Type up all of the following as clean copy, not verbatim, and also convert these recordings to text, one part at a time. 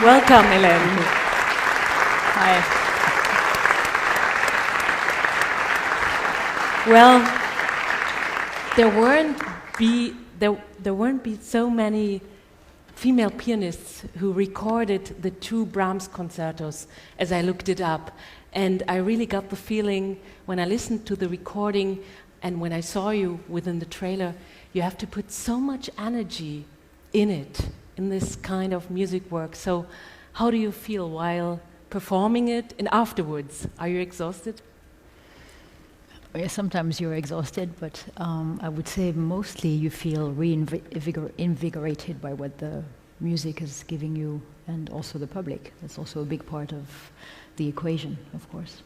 Welcome, Hélène. Hi. Well, there weren't be so many female pianists who recorded the two Brahms concertos as I looked it up. And I really got the feeling when I listened to the recording and when I saw you within the trailer, you have to put so much energy in it, in this kind of music work. So how do you feel while performing it and afterwards? Are you exhausted? Yeah, sometimes you're exhausted, but I would say mostly you feel invigorated by what the music is giving you, and also the public. That's also a big part of the equation, of course.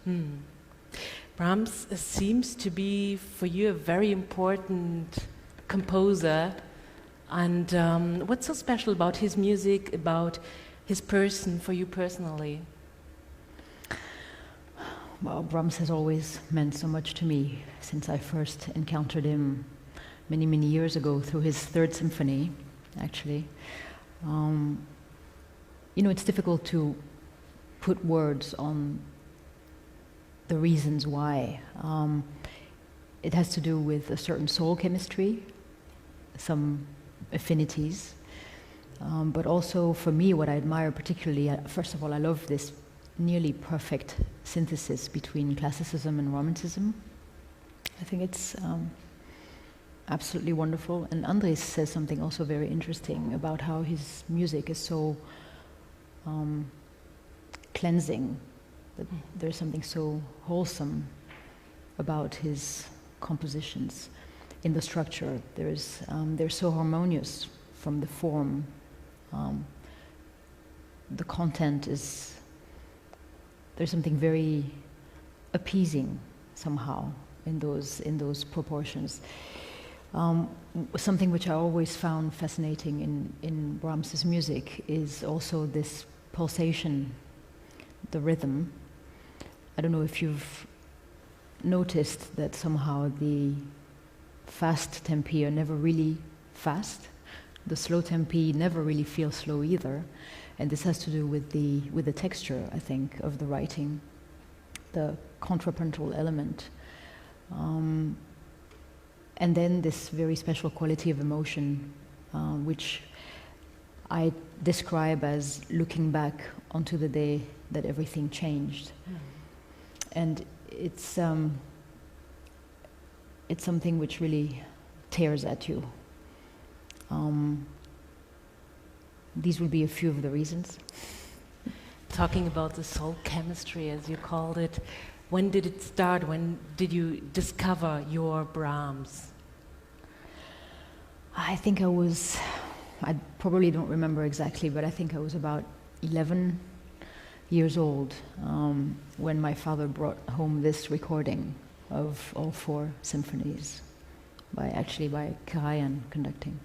Brahms seems to be, for you, a very important composer. And what's so special about his music, about his person, for you personally? Well, Brahms has always meant so much to me since I first encountered him many, many years ago through his Third Symphony, actually. You know, it's difficult to put words on the reasons why. It has to do with a certain soul chemistry, some affinities, but also for me what I admire particularly, first of all, I love this nearly perfect synthesis between classicism and romanticism. I think it's absolutely wonderful. And Andres says something also very interesting about how his music is so cleansing, that there's something so wholesome about his compositions. In the structure, they're so harmonious from the form. The content is, there's something very appeasing somehow in those proportions. Something which I always found fascinating in Brahms's music is also this pulsation, the rhythm. I don't know if you've noticed that somehow the fast tempi are never really fast. The slow tempi never really feel slow either. And this has to do with the texture, I think, of the writing, the contrapuntal element. And then this very special quality of emotion, which I describe as looking back onto the day that everything changed. And it's something which really tears at you. These will be a few of the reasons. Talking about the soul chemistry, as you called it, when did it start? When did you discover your Brahms? I think I probably don't remember exactly, but I think I was about 11 years old when my father brought home this recording of all 4 symphonies, by Karajan conducting.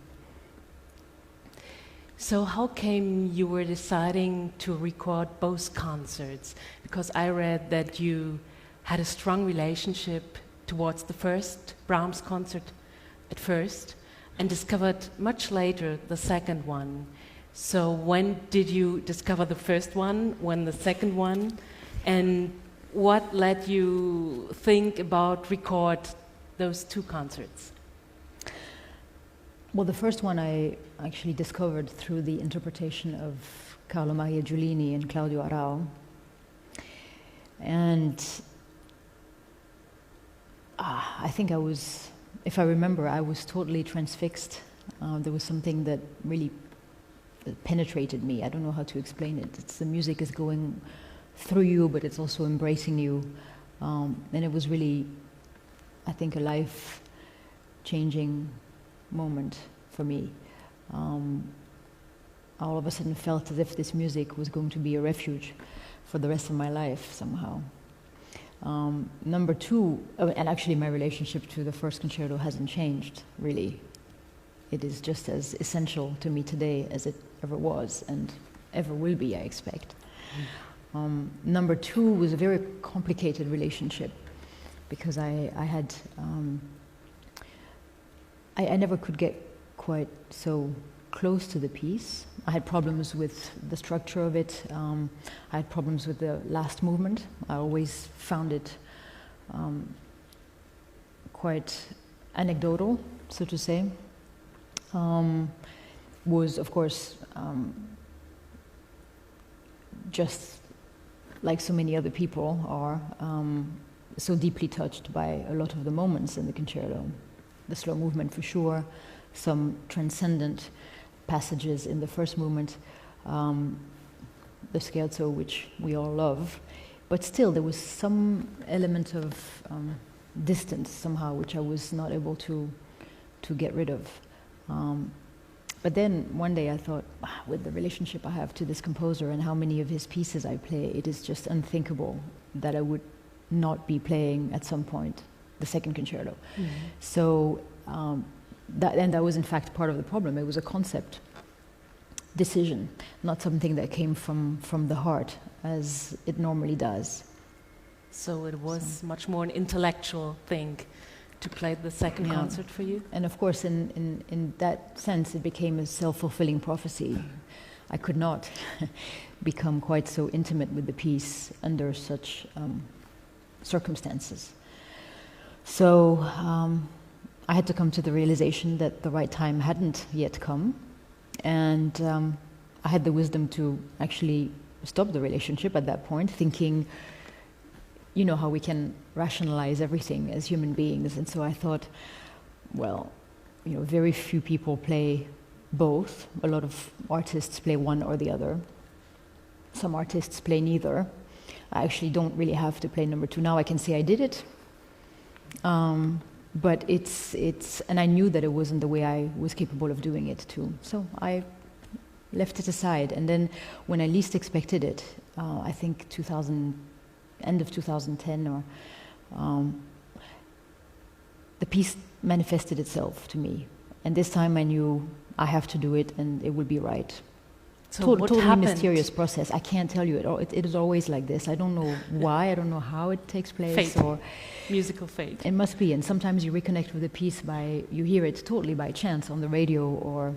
So how came you were deciding to record both concerts? Because I read that you had a strong relationship towards the first Brahms concert at first and discovered much later the second one. So when did you discover the first one, when the second one, and what led you think about record those 2 concerts? Well, the first one I actually discovered through the interpretation of Carlo Maria Giulini and Claudio Arrau. And I think if I remember, I was totally transfixed. There was something that really penetrated me. I don't know how to explain it. The music is going through you, but it's also embracing you. And it was really, I think, a life-changing moment for me. All of a sudden felt as if this music was going to be a refuge for the rest of my life somehow. Number 2, and actually my relationship to the first concerto hasn't changed, really. It is just as essential to me today as it ever was and ever will be, I expect. Number 2 was a very complicated relationship because I never could get quite so close to the piece. I had problems with the structure of it. I had problems with the last movement. I always found it quite anecdotal, so to say. Was, of course, just like so many other people are, so deeply touched by a lot of the moments in the concerto. The slow movement for sure, some transcendent passages in the first movement, the scherzo, which we all love, but still there was some element of distance somehow, which I was not able to get rid of. But then one day I thought, with the relationship I have to this composer and how many of his pieces I play, it is just unthinkable that I would not be playing at some point the second concerto. Mm-hmm. So that was in fact part of the problem. It was a concept decision, not something that came from the heart as it normally does. So it was much more an intellectual thing to play the second concert for you? And of course, in that sense, it became a self-fulfilling prophecy. I could not become quite so intimate with the piece under such circumstances. So I had to come to the realization that the right time hadn't yet come, and I had the wisdom to actually stop the relationship at that point, thinking, you know how we can rationalize everything as human beings, and so I thought, well, you know, very few people play both. A lot of artists play one or the other. Some artists play neither. I actually don't really have to play number two. Now I can say I did it, but it's, and I knew that it wasn't the way I was capable of doing it too. So I left it aside, and then when I least expected it, I think end of 2010, or the piece manifested itself to me, and this time I knew I have to do it, and it would be right. So what totally happened? Mysterious process. I can't tell you. It is always like this. I don't know why. I don't know how it takes place. Fate. Or musical fate. It must be. And sometimes you reconnect with a piece you hear it totally by chance on the radio, or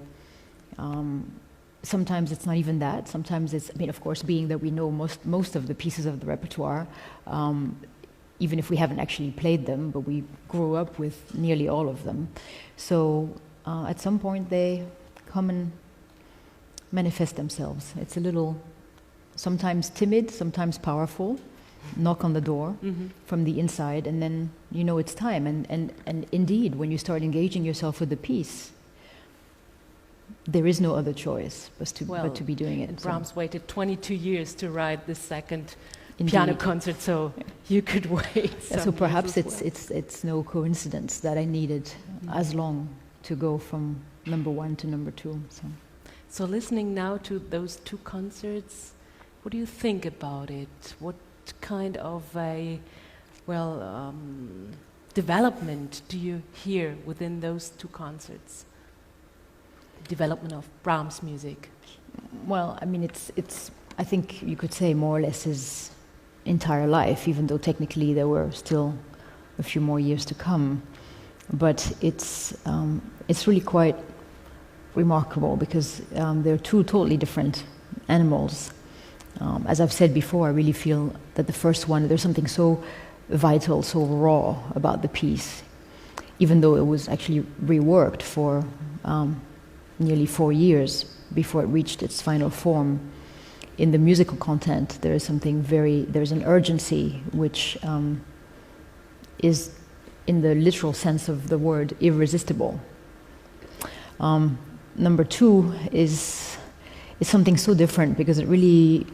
sometimes it's not even that. Sometimes it's, I mean, of course, being that we know most of the pieces of the repertoire, even if we haven't actually played them, but we grew up with nearly all of them. So at some point they come and manifest themselves. It's a little, sometimes timid, sometimes powerful, knock on the door from the inside, and then you know it's time. And indeed, when you start engaging yourself with the piece, there is no other choice but to be doing it. Brahms waited 22 years to write the second piano concert, so you could wait. So perhaps it's no coincidence that I needed as long to go from number one to number two. So listening now to those two concerts, what do you think about it? What kind of a development do you hear within those two concerts? Development of Brahms music? Well, I mean, it's. I think you could say more or less his entire life, even though technically there were still a few more years to come. But it's really quite remarkable because they're two totally different animals. As I've said before, I really feel that the first one, there's something so vital, so raw about the piece, even though it was actually reworked for nearly 4 years before it reached its final form. In the musical content, there is something there's an urgency which is, in the literal sense of the word, irresistible. Number two is something so different because it really,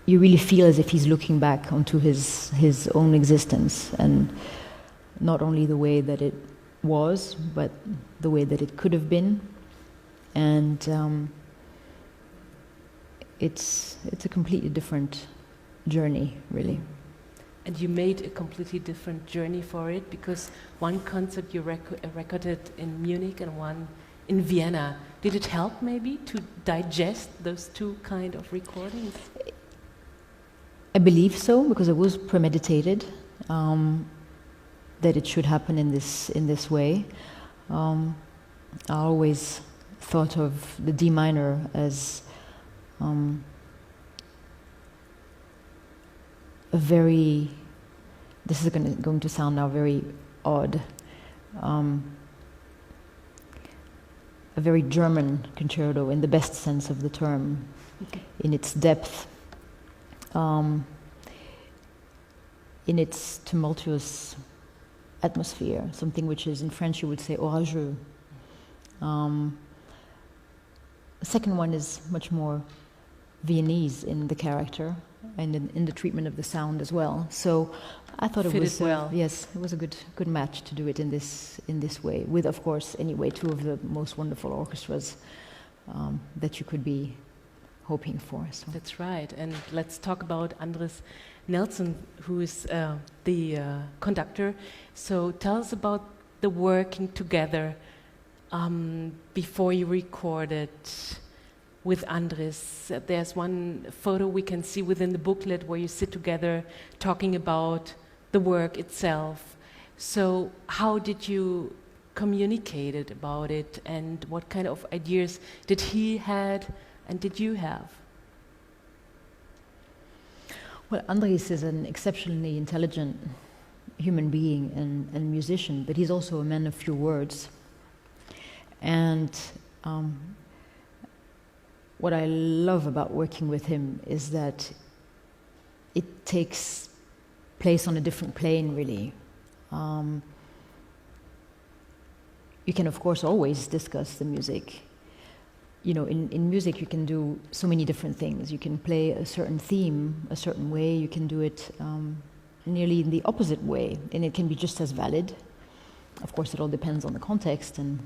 you really feel as if he's looking back onto his own existence, and not only the way that it was, but the way that it could have been, and it's a completely different journey, really. And you made a completely different journey for it, because one concert you recorded in Munich and one in Vienna. Did it help maybe to digest those two kind of recordings? I believe so, because it was premeditated. That it should happen in this way. I always thought of the D minor as a very, this is going to sound now very odd, a very German concerto in the best sense of the term, in its depth, in its tumultuous atmosphere, something which is in French you would say orageux. The second one is much more Viennese in the character and in the treatment of the sound as well. So I thought it was well. Yes, it was a good match to do it in this way, with of course anyway two of the most wonderful orchestras that you could be hoping for. So. That's right, and let's talk about Andres Nelson, who is the conductor. So tell us about the working together before you recorded with Andres. There's one photo we can see within the booklet where you sit together talking about the work itself. So how did you communicate about it, and what kind of ideas did he had and did you have? Well, Andres is an exceptionally intelligent human being and musician, but he's also a man of few words. And what I love about working with him is that it takes place on a different plane, really. You can, of course, always discuss the music. You know, in music you can do so many different things. You can play a certain theme a certain way, you can do it nearly in the opposite way, and it can be just as valid. Of course, it all depends on the context and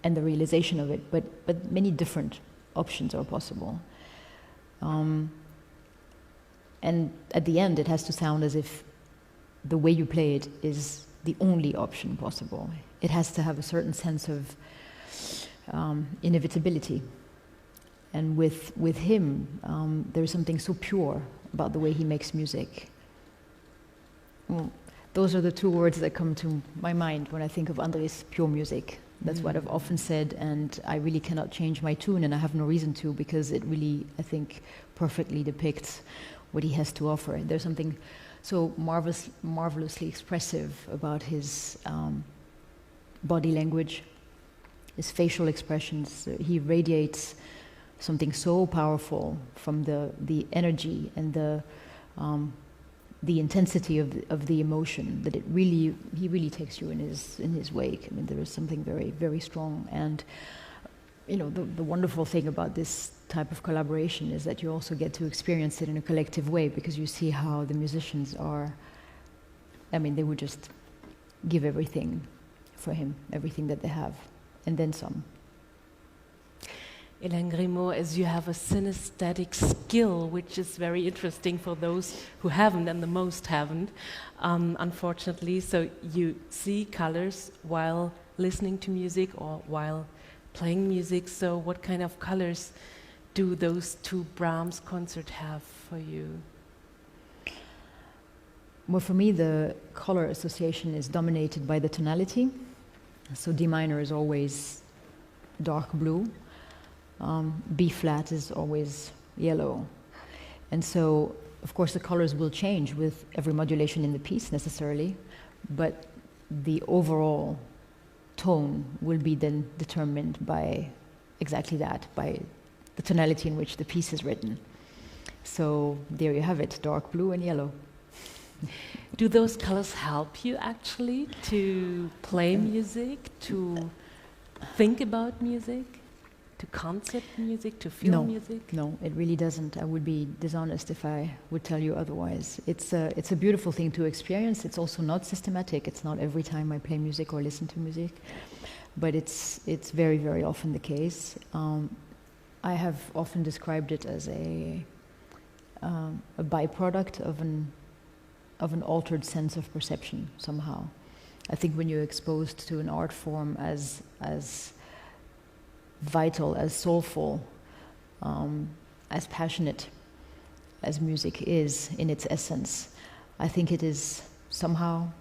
the realization of it, but many different options are possible. And at the end, it has to sound as if the way you play it is the only option possible. It has to have a certain sense of inevitability. And with him, there's something so pure about the way he makes music. Well, those are the two words that come to my mind when I think of Andres, pure music. That's what I've often said, and I really cannot change my tune, and I have no reason to, because it really, I think, perfectly depicts what he has to offer. There's something so marvelously expressive about his body language, his facial expressions. He radiates something so powerful from the energy and the intensity of the emotion, that he really takes you in his wake. I mean, there is something very, very strong. And you know, the wonderful thing about this type of collaboration is that you also get to experience it in a collective way, because you see how the musicians are. I mean, they would just give everything for him, everything that they have, and then some. Hélène Grimaud, as you have a synesthetic skill, which is very interesting for those who haven't, and the most haven't, unfortunately. So you see colors while listening to music or while playing music. So what kind of colors do those two Brahms concerts have for you? Well, for me, the color association is dominated by the tonality. So D minor is always dark blue. B flat is always yellow. And so, of course, the colors will change with every modulation in the piece necessarily, but the overall tone will be then determined by exactly that, by the tonality in which the piece is written. So there you have it, dark blue and yellow. Do those colors help you actually to play music, to think about music? To concept music, to feel music? No, it really doesn't. I would be dishonest if I would tell you otherwise. It's a beautiful thing to experience. It's also not systematic. It's not every time I play music or listen to music, but it's very, very often the case. I have often described it as a byproduct of an altered sense of perception somehow. I think when you're exposed to an art form as vital, as soulful, as passionate as music is in its essence, I think it is somehow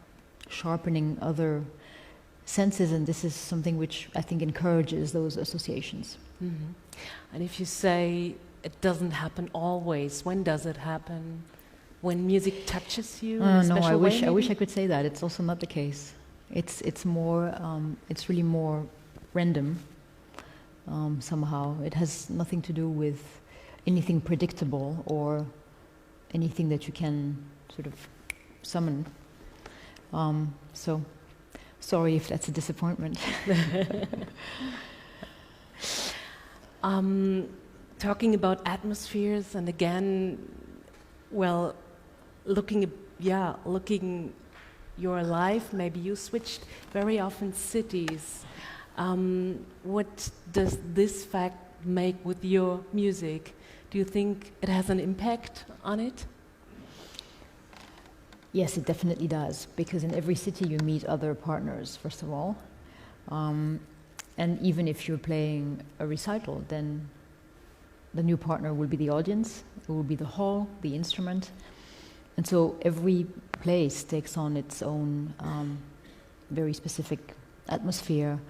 sharpening other senses, and this is something which I think encourages those associations. Mm-hmm. And if you say it doesn't happen always, when does it happen? When music touches you in a No, special way, I wish I could say that. It's also not the case. It's more, it's really more random somehow. It has nothing to do with anything predictable or anything that you can sort of summon. So, sorry if that's a disappointment. Talking about atmospheres, and again, well, looking your life, maybe you switched very often cities. What does this fact make with your music? Do you think it has an impact on it? Yes, it definitely does, because in every city you meet other partners, first of all. And even if you're playing a recital, then the new partner will be the audience, it will be the hall, the instrument. And so every place takes on its own very specific atmosphere,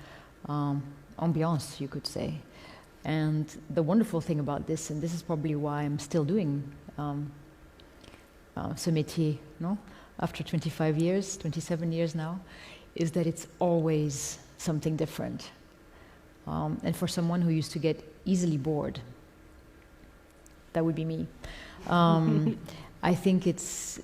ambiance, you could say. And the wonderful thing about this, and this is probably why I'm still doing ce métier, no? After 25 years, 27 years now, is that it's always something different. And for someone who used to get easily bored, that would be me. I think it's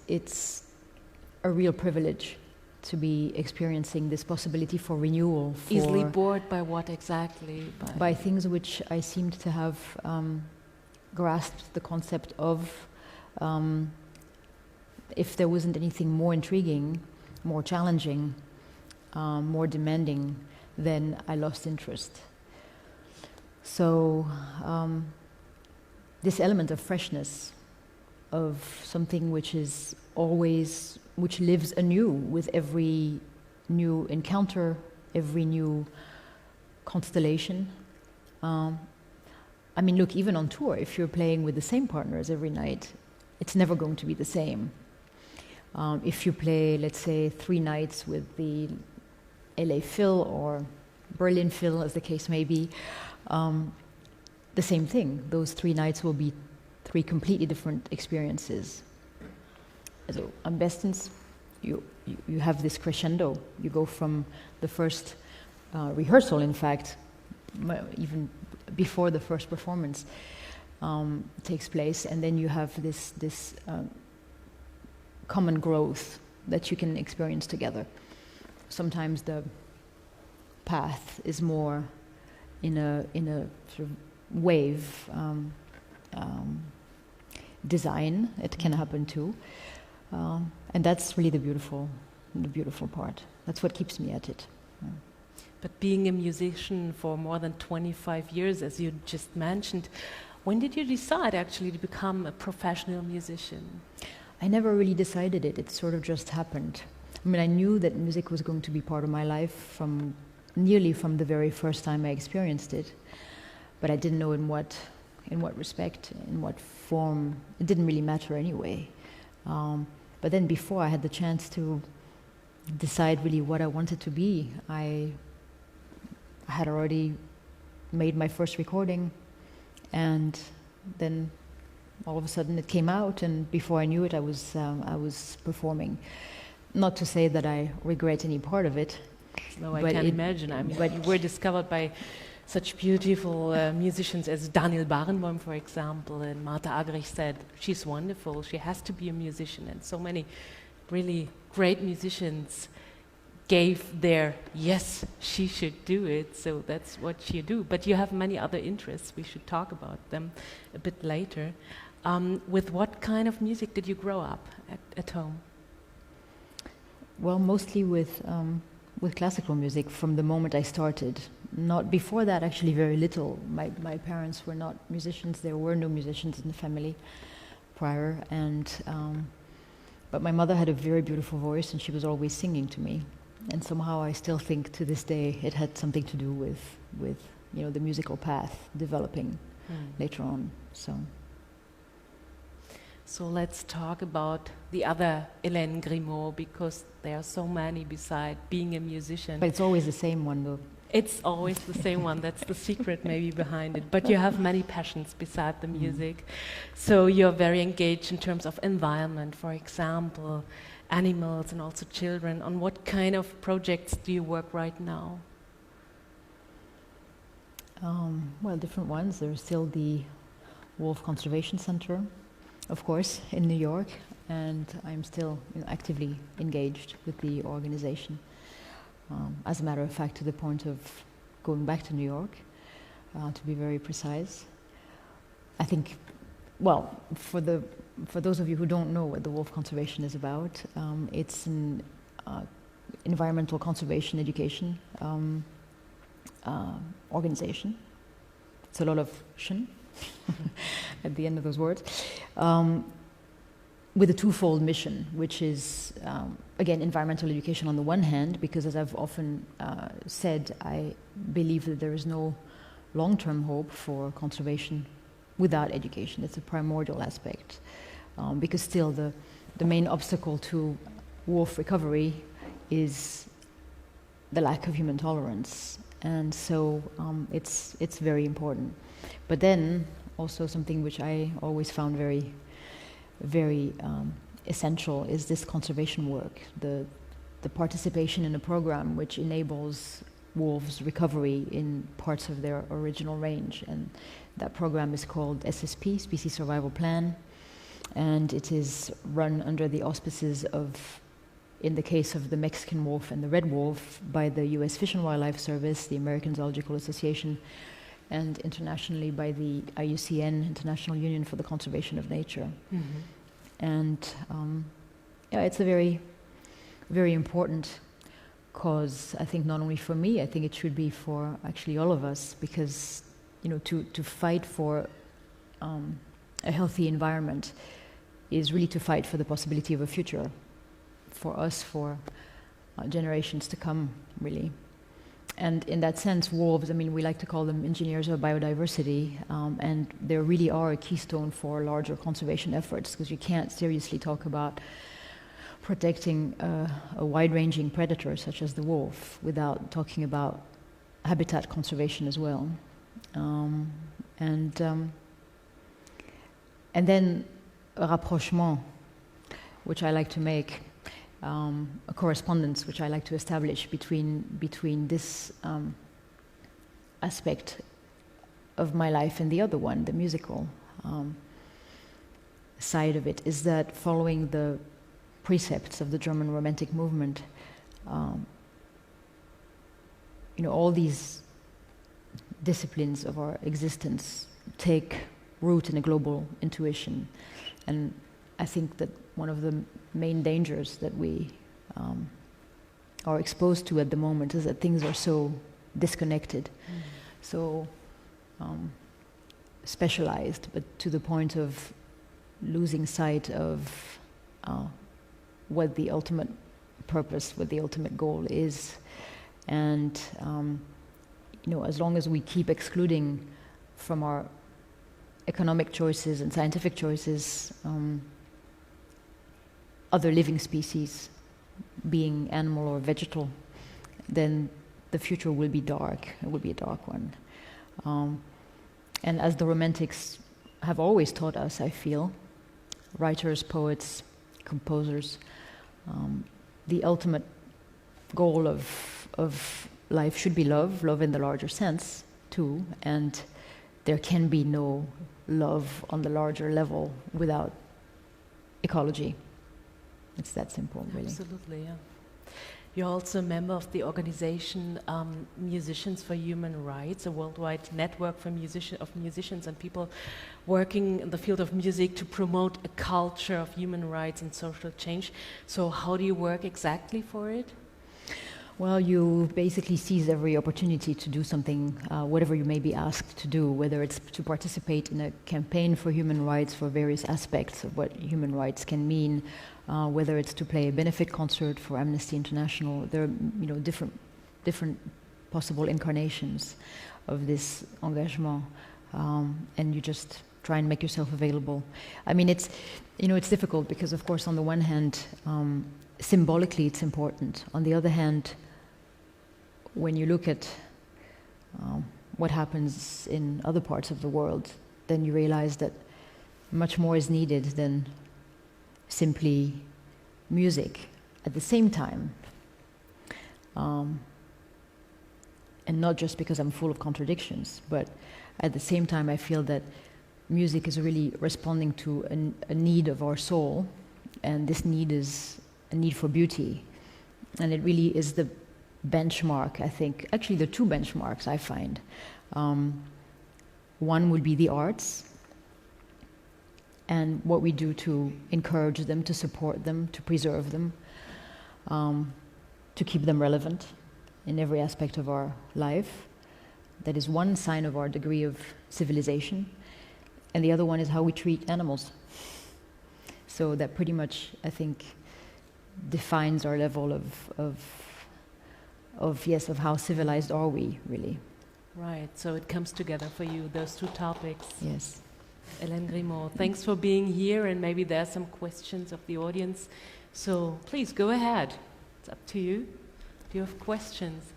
a real privilege to be experiencing this possibility for renewal. Easily bored by what exactly? By things which I seemed to have grasped the concept of. If there wasn't anything more intriguing, more challenging, more demanding, then I lost interest. So this element of freshness, of something which is always, which lives anew with every new encounter, every new constellation. I mean, look, even on tour, if you're playing with the same partners every night, it's never going to be the same. If you play, let's say, 3 nights with the LA Phil or Berlin Phil, as the case may be, the same thing. Those 3 nights will be 3 completely different experiences. So, am bestens, you have this crescendo. You go from the first rehearsal, in fact, even before the first performance takes place, and then you have this common growth that you can experience together. Sometimes the path is more in a sort of wave design. It can happen too, and that's really the beautiful part. That's what keeps me at it. But being a musician for more than 25 years, as you just mentioned, when did you decide actually to become a professional musician? I never really decided it. It sort of just happened. I mean, I knew that music was going to be part of my life from the very first time I experienced it, but I didn't know in what respect, in what form. It didn't really matter anyway. But then before I had the chance to decide really what I wanted to be, I had already made my first recording, and then all of a sudden it came out, and before I knew it, I was performing. Not to say that I regret any part of it. No, I can imagine. I mean, you were discovered by such beautiful musicians as Daniel Barenboim, for example, and Martha Agrich said, she's wonderful, she has to be a musician, and so many really great musicians gave their, yes, she should do it, so that's what you do. But you have many other interests, we should talk about them a bit later. With what kind of music did you grow up at home? Well, mostly with classical music from the moment I started. Not before that, actually, very little. My parents were not musicians. There were no musicians in the family prior, and but my mother had a very beautiful voice, and she was always singing to me. And somehow, I still think to this day it had something to do with the musical path developing later on. So. So let's talk about the other Hélène Grimaud, because there are so many beside being a musician. But it's always the same one, though. It's always the same one. That's the secret maybe behind it. But you have many passions beside the music. So you're very engaged in terms of environment, for example, animals and also children. On what kind of projects do you work right now? Well, different ones. There's still the Wolf Conservation Center, of course, in New York, and I'm still actively engaged with the organization. As a matter of fact, to the point of going back to New York, to be very precise. I think, well, for those of you who don't know what the wolf conservation is about, it's an environmental conservation education organization. It's a lot of shin at the end of those words. With a twofold mission, which is, again, environmental education on the one hand, because as I've often said, I believe that there is no long-term hope for conservation without education. It's a primordial aspect, because still the main obstacle to wolf recovery is the lack of human tolerance, and so it's very important. But then also something which I always found very essential is this conservation work, the participation in a program which enables wolves' recovery in parts of their original range. And that program is called SSP, Species Survival Plan, and it is run under the auspices of, in the case of the Mexican wolf and the red wolf, by the US Fish and Wildlife Service, the American Zoological Association, and internationally by the IUCN, International Union for the Conservation of Nature. Mm-hmm. And yeah, it's a very, very important cause, I think, not only for me, I think it should be for actually all of us, because, to fight for a healthy environment is really to fight for the possibility of a future for us, for generations to come, really. And in that sense, wolves, we like to call them engineers of biodiversity, and they really are a keystone for larger conservation efforts, because you can't seriously talk about protecting a wide-ranging predator such as the wolf without talking about habitat conservation as well. And then a rapprochement, which I like to make, a correspondence which I like to establish between this aspect of my life and the other one, the musical side of it, is that following the precepts of the German Romantic movement, all these disciplines of our existence take root in a global intuition. And I think that one of the main dangers that we are exposed to at the moment is that things are so disconnected, so specialized, but to the point of losing sight of what the ultimate purpose, what the ultimate goal is. And as long as we keep excluding from our economic choices and scientific choices other living species, being animal or vegetal, then the future will be dark. It will be a dark one. And as the Romantics have always taught us, I feel, writers, poets, composers, the ultimate goal of life should be love in the larger sense too, and there can be no love on the larger level without ecology. It's that simple, really. Absolutely, yeah. You're also a member of the organization Musicians for Human Rights, a worldwide network for musicians and people working in the field of music to promote a culture of human rights and social change. So how do you work exactly for it? Well, you basically seize every opportunity to do something, whatever you may be asked to do, whether it's to participate in a campaign for human rights for various aspects of what human rights can mean, whether it's to play a benefit concert for Amnesty International. There are different possible incarnations of this engagement, and you just try and make yourself available. I mean, it's difficult because, of course, on the one hand, symbolically it's important. On the other hand, when you look at what happens in other parts of the world, then you realize that much more is needed than simply music at the same time. And not just because I'm full of contradictions, but at the same time I feel that music is really responding to a need of our soul, and this need is a need for beauty. And it really is the benchmark, I think, actually the two benchmarks I find. One would be the arts, and what we do to encourage them, to support them, to preserve them, to keep them relevant in every aspect of our life. That is one sign of our degree of civilization. And the other one is how we treat animals. So that pretty much, I think, defines our level of how civilized are we, really. Right, so it comes together for you, those two topics. Yes. Hélène Grimaud, thanks for being here, and maybe there are some questions of the audience. So please go ahead. It's up to you. Do you have questions?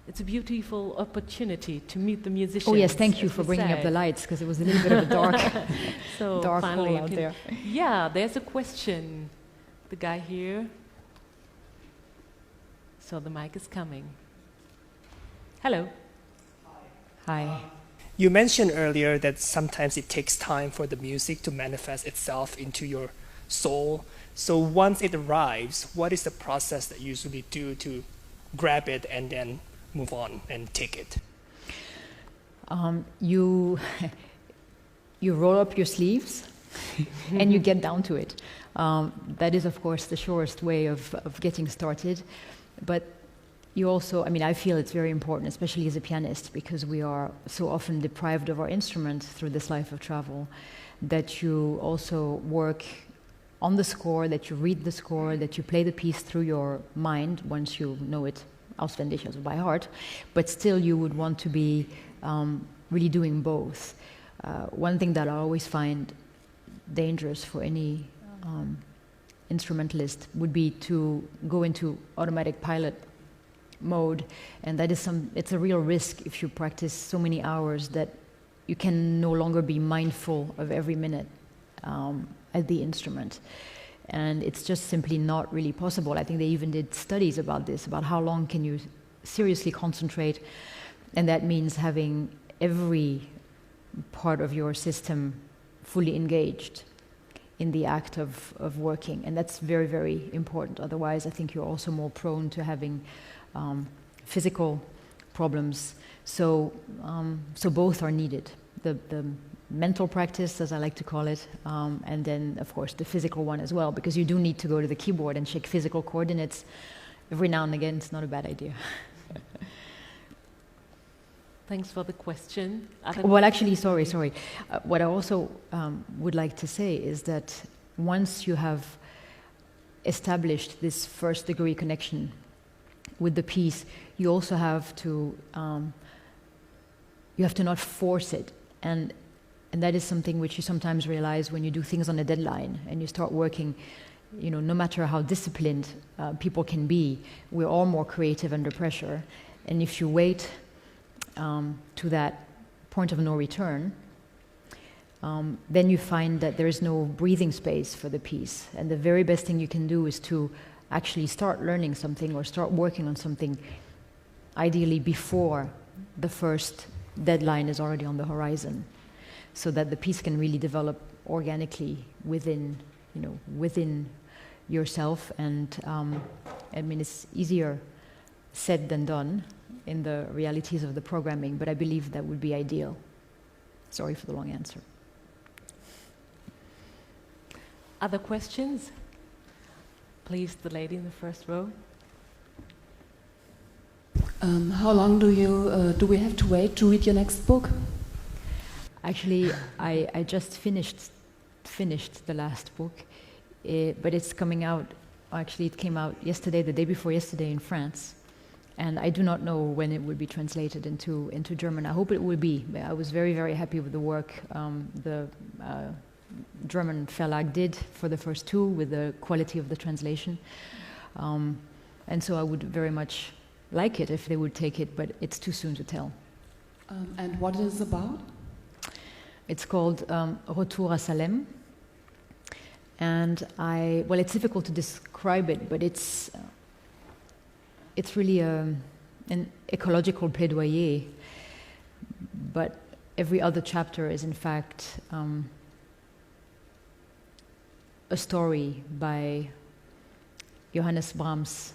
It's a beautiful opportunity to meet the musicians. Oh yes, thank you for bringing up the lights, because it was a little bit of a dark, so dark hole out there. Yeah, there's a question. The guy here. So the mic is coming. Hello. Hi. You mentioned earlier that sometimes it takes time for the music to manifest itself into your soul. So once it arrives, what is the process that you usually do to grab it and then move on and take it? You roll up your sleeves and you get down to it. That is, of course, the surest way of getting started. But you also, I feel it's very important, especially as a pianist, because we are so often deprived of our instrument through this life of travel, that you also work on the score, that you read the score, that you play the piece through your mind once you know it auswendig, also by heart, but still you would want to be really doing both. One thing that I always find dangerous for any instrumentalist would be to go into automatic pilot mode, and that is it's a real risk if you practice so many hours that you can no longer be mindful of every minute at the instrument. And it's just simply not really possible. I think they even did studies about this, about how long can you seriously concentrate, and that means having every part of your system fully engaged in the act of working, and that's very, very important. Otherwise, I think you're also more prone to having physical problems. So both are needed. The mental practice, as I like to call it, and then, of course, the physical one as well, because you do need to go to the keyboard and check physical coordinates every now and again. It's not a bad idea. Thanks for the question. Well, actually, sorry. What I also would like to say is that once you have established this first degree connection with the piece, you also have to not force it, and that is something which you sometimes realize when you do things on a deadline and you start working. No matter how disciplined people can be, we're all more creative under pressure, and if you wait to that point of no return, then you find that there is no breathing space for the piece. And the very best thing you can do is to actually start learning something or start working on something, ideally before the first deadline is already on the horizon, so that the piece can really develop organically within yourself. And it's easier said than done in the realities of the programming, but I believe that would be ideal. Sorry for the long answer. Other questions? Please, the lady in the first row. How long do we have to wait to read your next book? Actually, I just finished the last book, but it's coming out. Actually, it came out yesterday, the day before yesterday, in France. And I do not know when it will be translated into German. I hope it will be. I was very, very happy with the work the German Verlag did for the first two, with the quality of the translation. And so I would very much like it if they would take it, but it's too soon to tell. And what is it about? It's called Retour à Salem. And it's difficult to describe it, but it's really an ecological plaidoyer. But every other chapter is in fact a story by Johannes Brahms,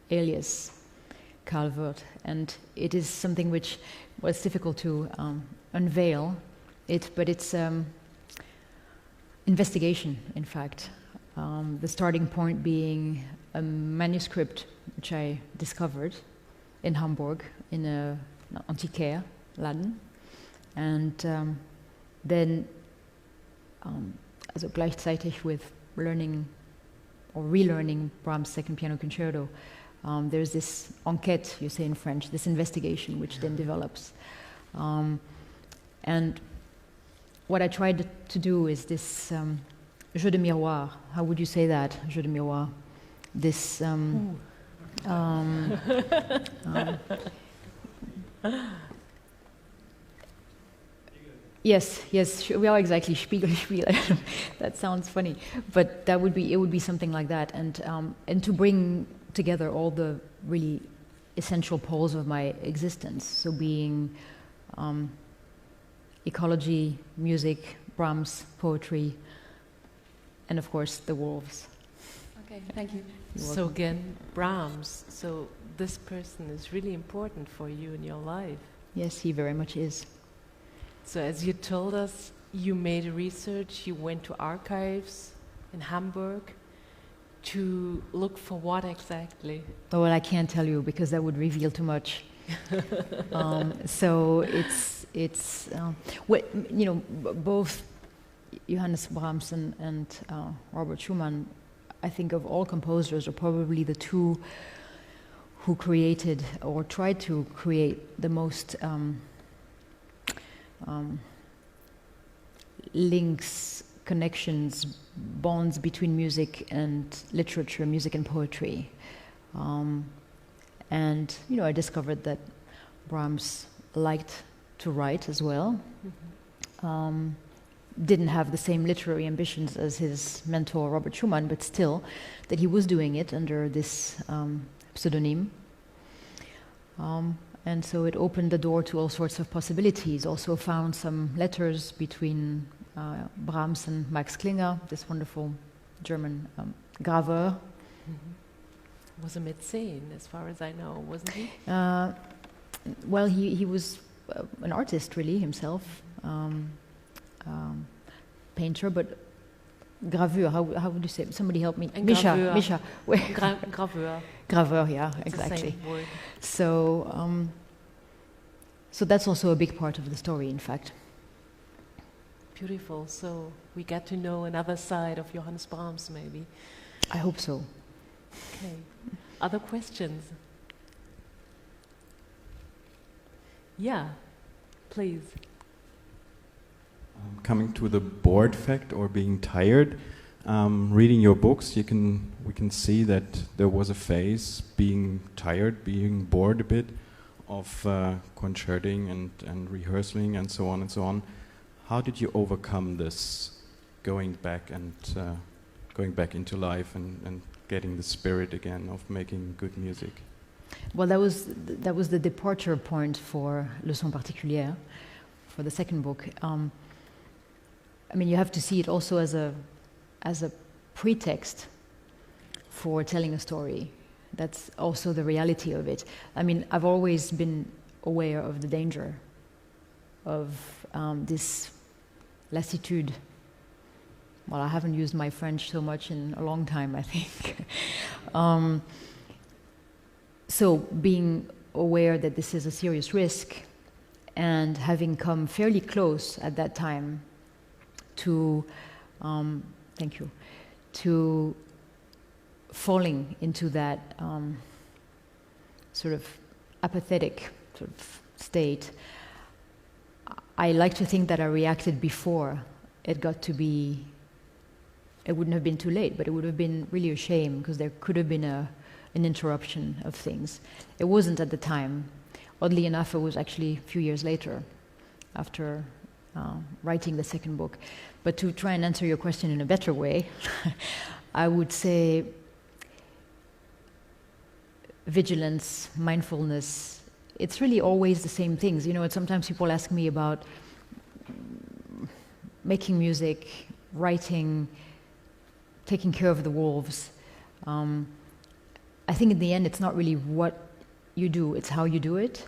alias Karl Wirth, and it is something which was difficult to unveil it, but it's investigation, in fact. The starting point being a manuscript which I discovered in Hamburg in an antiquaire, Laden, and then also gleichzeitig with learning or relearning Brahms' Second Piano Concerto, there's this enquête, you say in French, this investigation which then develops. And what I tried to do is this jeu de miroir. How would you say that, jeu de miroir? This yes, we are exactly Spiegel. That sounds funny, but it would be something like that, and to bring together all the really essential poles of my existence. So being ecology, music, Brahms, poetry, and of course the wolves. Okay, thank you. So again, Brahms. So this person is really important for you in your life. Yes, he very much is. So as you told us, you made a research, you went to archives in Hamburg to look for what exactly? Oh, well, I can't tell you because that would reveal too much. So it's both Johannes Brahms and Robert Schumann, I think of all composers, are probably the two who created or tried to create the most links, connections, bonds between music and literature, music and poetry. And I discovered that Brahms liked to write as well. Mm-hmm. Didn't have the same literary ambitions as his mentor Robert Schumann, but still that he was doing it under this pseudonym. And so it opened the door to all sorts of possibilities. Also found some letters between Brahms and Max Klinger, this wonderful German graveur. Mm-hmm. Was a Mäzen, as far as I know, wasn't he? Well, he was an artist, really, himself. Painter, but graveur, how would you say? Somebody help me. Misha. Graveur. Graveur, yeah, it's exactly. The same word. So that's also a big part of the story, in fact. Beautiful. So we get to know another side of Johannes Brahms, maybe. I hope so. Okay. Other questions? Yeah, please. Coming to the bored fact or being tired, reading your books, we can see that there was a phase being tired, being bored a bit of concerting and rehearsing and so on and so on. How did you overcome this, going back into life and getting the spirit again of making good music? Well, that was the departure point for Leçons particulières, for the second book. I mean, you have to see it also as a pretext for telling a story. That's also the reality of it. I mean, I've always been aware of the danger of this lassitude. Well, I haven't used my French so much in a long time, I think. So being aware that this is a serious risk and having come fairly close at that time to falling into that sort of apathetic sort of state, I like to think that I reacted before it got to be, it wouldn't have been too late, but it would have been really a shame because there could have been an interruption of things. It wasn't at the time. Oddly enough, it was actually a few years later, after writing the second book. But to try and answer your question in a better way, I would say vigilance, mindfulness, it's really always the same things. You know, sometimes people ask me about making music, writing, taking care of the wolves. I think in the end it's not really what you do, it's how you do it.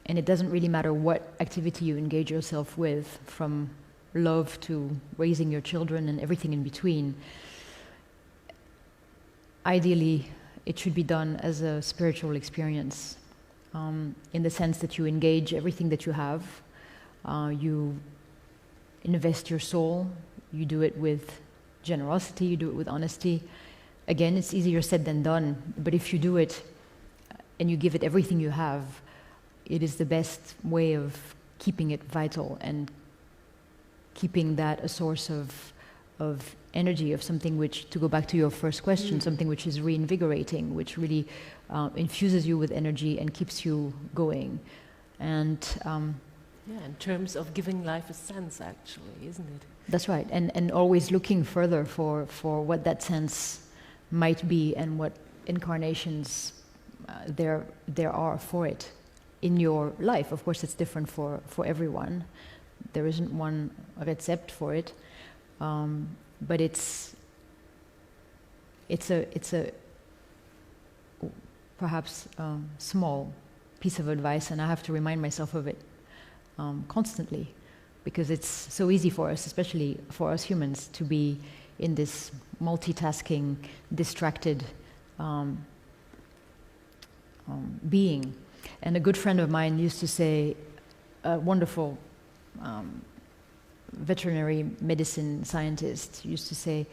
And it doesn't really matter what activity you engage yourself with, from love to raising your children and everything in between. Ideally, it should be done as a spiritual experience, in the sense that you engage everything that you have, you invest your soul, you do it with generosity, you do it with honesty. Again, it's easier said than done, but if you do it and you give it everything you have, it is the best way of keeping it vital and keeping that a source of energy, of something which, to go back to your first question, something which is reinvigorating, which really infuses you with energy and keeps you going. And in terms of giving life a sense, actually, isn't it? That's right, and always looking further for what that sense might be and what incarnations there are for it in your life. Of course, it's different for everyone. There isn't one recept for it, but it's a perhaps small piece of advice, and I have to remind myself of it constantly, because it's so easy for us, especially for us humans, to be in this multitasking, distracted being. And a good friend of mine used to say, a wonderful veterinary medicine scientist used to say,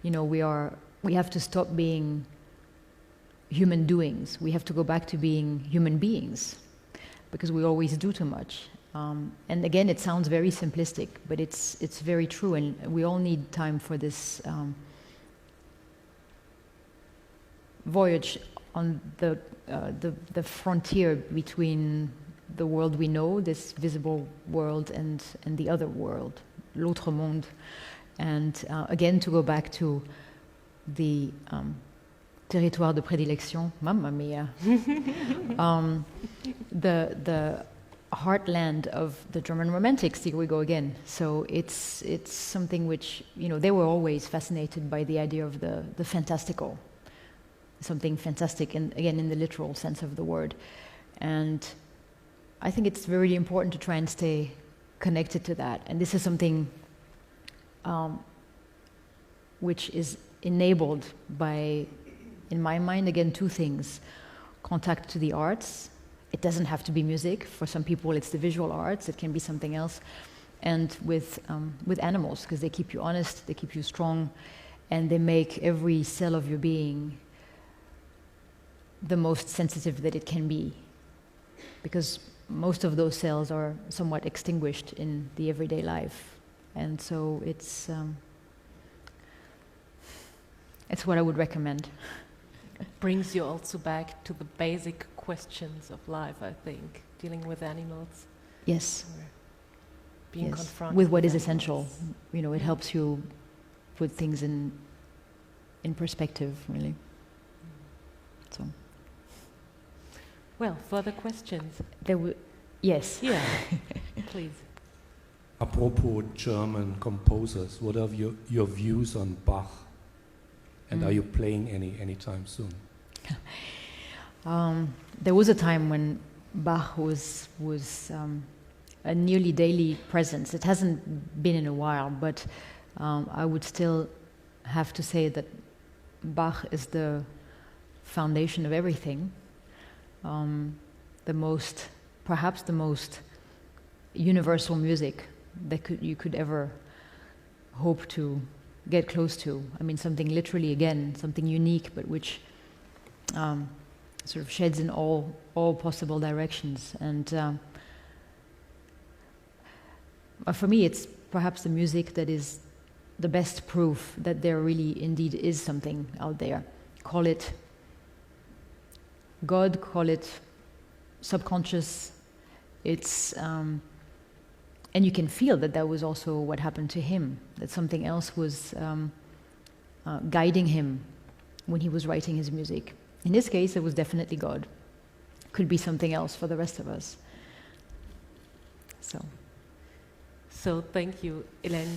you know, we have to stop being human doings. We have to go back to being human beings, because we always do too much. And again, it sounds very simplistic, but it's very true, and we all need time for this voyage on the frontier between the world we know, this visible world, and the other world, l'autre monde. And again, to go back to the territoire de prédilection, mamma mia, the heartland of the German Romantics. Here we go again. So it's something which, you know, they were always fascinated by the idea of the fantastical, something fantastic, and again in the literal sense of the word. And I think it's very important to try and stay connected to that. And this is something which is enabled by, in my mind, again, two things: contact to the arts. It doesn't have to be music. For some people, it's the visual arts. It can be something else. And with animals, because they keep you honest, they keep you strong, and they make every cell of your being the most sensitive that it can be. Because most of those cells are somewhat extinguished in the everyday life. And so it's what I would recommend. Brings you also back to the basic questions of life, I think, dealing with animals. Yes. Or being confronted with what is animals. essential. You know, it helps you put things in perspective, really. So. Well, further questions? Yes. Yeah, please. Apropos German composers, what are your views on Bach? And are you playing anytime soon? There was a time when Bach was a nearly daily presence. It hasn't been in a while, but I would still have to say that Bach is the foundation of everything. Perhaps the most universal music that you could ever hope to get close to. I mean, something literally, again, something unique, but which sort of sheds in all possible directions. And for me, it's perhaps the music that is the best proof that there really indeed is something out there. Call it God, call it subconscious. It's and you can feel that was also what happened to him, that something else was guiding him when he was writing his music. In this case, it was definitely God. Could be something else for the rest of us. So thank you, Hélène.